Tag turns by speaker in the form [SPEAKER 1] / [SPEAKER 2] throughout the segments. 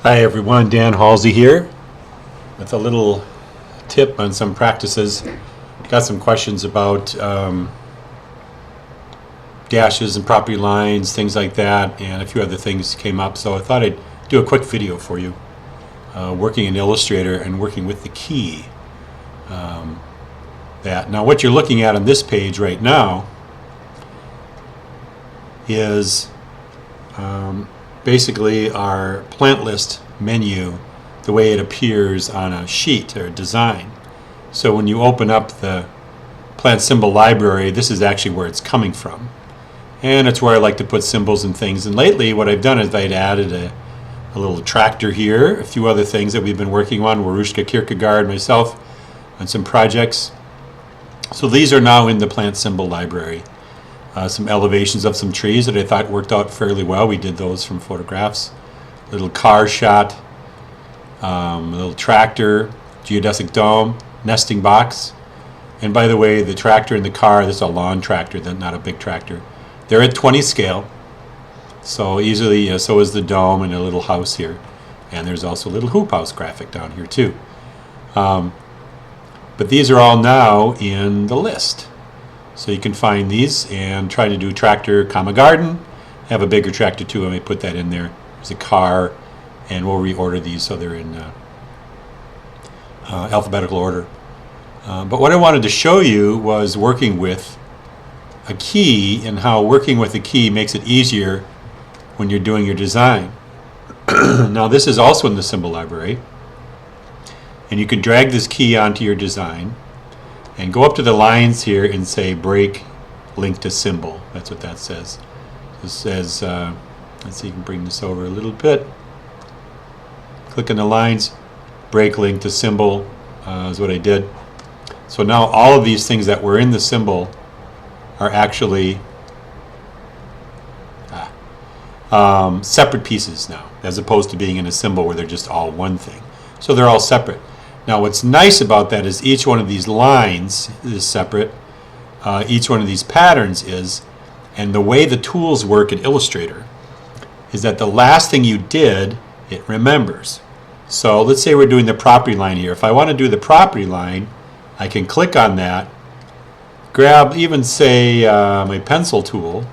[SPEAKER 1] Hi everyone, Dan Halsey here with a little tip on some practices. Got some questions about dashes and property lines, things like that, and a few other things came up, so I thought I'd do a quick video for you. Working in Illustrator and working with the key. Now what you're looking at on this page right now is basically our plant list menu, the way it appears on a sheet or design. So when you open up the plant symbol library, this is actually where it's coming from. And it's where I like to put symbols and things. And lately what I've done is I'd added a little tractor here, a few other things that we've been working on, Warushka Kierkegaard, myself, on some projects. So these are now in the plant symbol library. Some elevations of some trees that I thought worked out fairly well. We did those from photographs. Little car shot, a little tractor, geodesic dome, nesting box. And by the way, the tractor and the car, this is a lawn tractor, not a big tractor. They're at 20 scale. So easily, so is the dome and a little house here. And there's also a little hoop house graphic down here too. But these are all now in the list. So you can find these and try to do tractor, comma, garden. Have a bigger tractor too, I may put that in there. There's a car, and we'll reorder these so they're in alphabetical order. But what I wanted to show you was working with a key and how working with a key makes it easier when you're doing your design. Now this is also in the symbol library, and you can drag this key onto your design and go up to the lines here and say break link to symbol. That's what that says. It says, let's see, you can bring this over a little bit. Click on the lines, break link to symbol is what I did. So now all of these things that were in the symbol are actually separate pieces now, as opposed to being in a symbol where they're just all one thing. So they're all separate. Now what's nice about that is each one of these lines is separate, each one of these patterns is, and the way the tools work in Illustrator is that the last thing you did, it remembers. So let's say we're doing the property line here. If I want to do the property line, I can click on that, grab even say my pencil tool,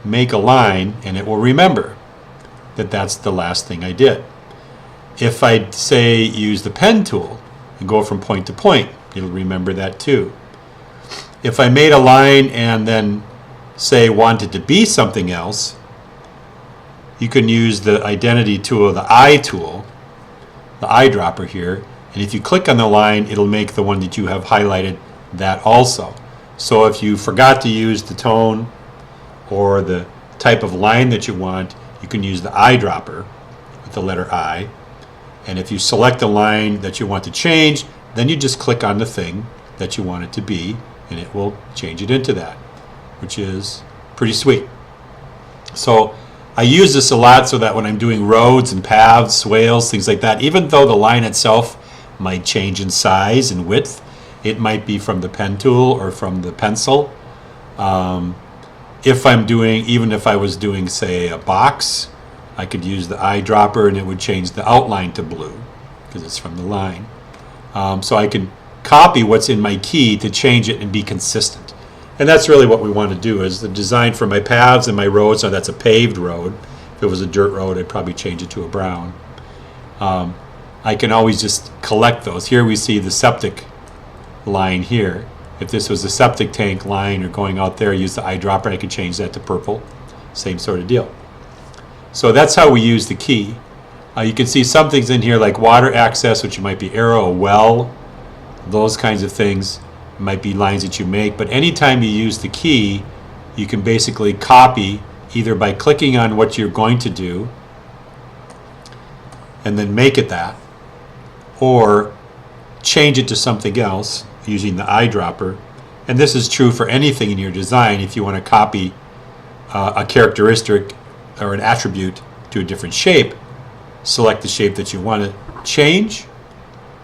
[SPEAKER 1] make a line, and it will remember that that's the last thing I did. If I say use the pen tool and go from point to point, it'll remember that too. If I made a line and then say wanted to be something else, you can use the identity tool, the eye tool, the eyedropper here, and if you click on the line, it'll make the one that you have highlighted that also. So if you forgot to use the tone or the type of line that you want, you can use the eyedropper with the letter I. And if you select a line that you want to change, then you just click on the thing that you want it to be, and it will change it into that, which is pretty sweet. So I use this a lot so that when I'm doing roads and paths, swales, things like that, even though the line itself might change in size and width, it might be from the pen tool or from the pencil. If I'm doing, even if I was doing, say, a box, I could use the eyedropper and it would change the outline to blue because it's from the line. So I can copy what's in my key to change it and be consistent. And that's really what we want to do is the design for my paths and my roads. So that's a paved road. If it was a dirt road, I'd probably change it to a brown. I can always just collect those. Here we see the septic line here. If this was a septic tank line or going out there, use the eyedropper, I could change that to purple. Same sort of deal. So that's how we use the key. You can see some things in here like water access, which might be arrow, a well, those kinds of things might be lines that you make. But anytime you use the key, you can basically copy either by clicking on what you're going to do and then make it that, or change it to something else using the eyedropper. And this is true for anything in your design. If you want to copy a characteristic or an attribute to a different shape, select the shape that you want to change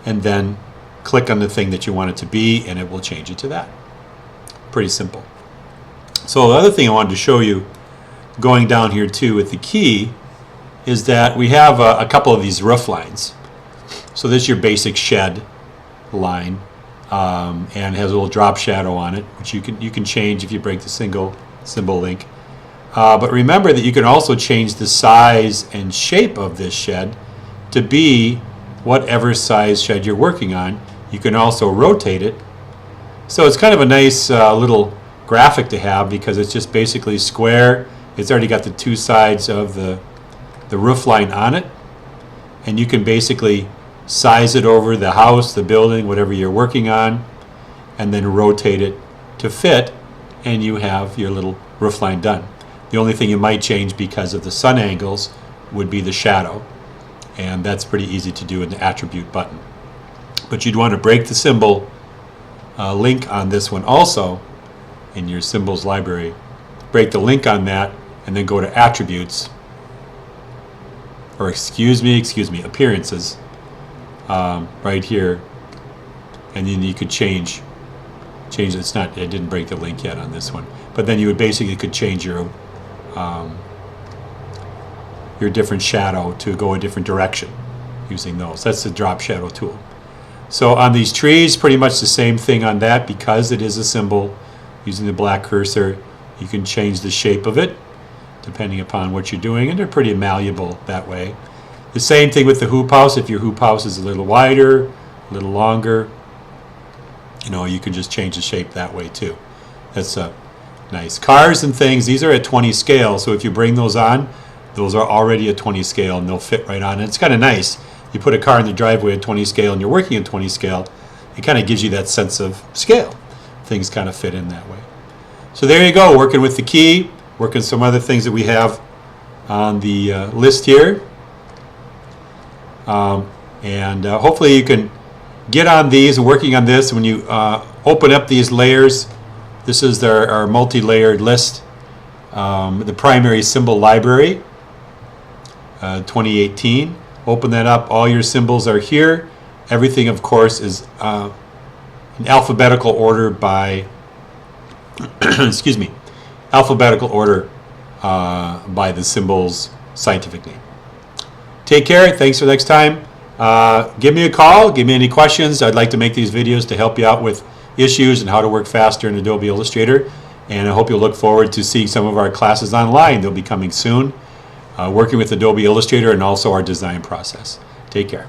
[SPEAKER 1] and then click on the thing that you want it to be and it will change it to that. Pretty simple. So the other thing I wanted to show you going down here too with the key is that we have a couple of these roof lines. So this is your basic shed line, and has a little drop shadow on it, which you can change if you break the single symbol link. But remember that you can also change the size and shape of this shed to be whatever size shed you're working on. You can also rotate it. So it's kind of a nice little graphic to have, because it's just basically square. It's already got the two sides of the roof line on it, and you can basically size it over the house, the building, whatever you're working on, and then rotate it to fit, and you have your little roof line done. The only thing you might change because of the sun angles would be the shadow, and that's pretty easy to do in the attribute button. But you'd want to break the symbol link on this one also in your symbols library. Break the link on that, and then go to attributes, or excuse me, appearances, right here, and then you could change. It's not. I didn't break the link yet on this one, but then you would basically could change your different shadow to go a different direction using those. That's the drop shadow tool. So on these trees, pretty much the same thing on that, because it is a symbol. Using the black cursor, you can change the shape of it depending upon what you're doing, and they're pretty malleable that way. The same thing with the hoop house. If your hoop house is a little wider, a little longer, you can just change the shape that way too. That's nice. Cars and things, these are at 20 scale, so if you bring those on, those are already at 20 scale and they'll fit right on. And it's kind of nice. You put a car in the driveway at 20 scale and you're working at 20 scale, it kind of gives you that sense of scale. Things kind of fit in that way. So there you go, working with the key, working some other things that we have on the list here. And hopefully you can get on these and working on this. When you open up these layers, this is our multi-layered list, the primary symbol library 2018. Open that up, all your symbols are here. Everything, of course, is in alphabetical order by excuse me, alphabetical order by the symbol's scientific name. Take care. Thanks for next time. Give me a call. Give me any questions. I'd like to make these videos to help you out with issues and how to work faster in Adobe Illustrator. And I hope you'll look forward to seeing some of our classes online. They'll be coming soon, working with Adobe Illustrator and also our design process. Take care.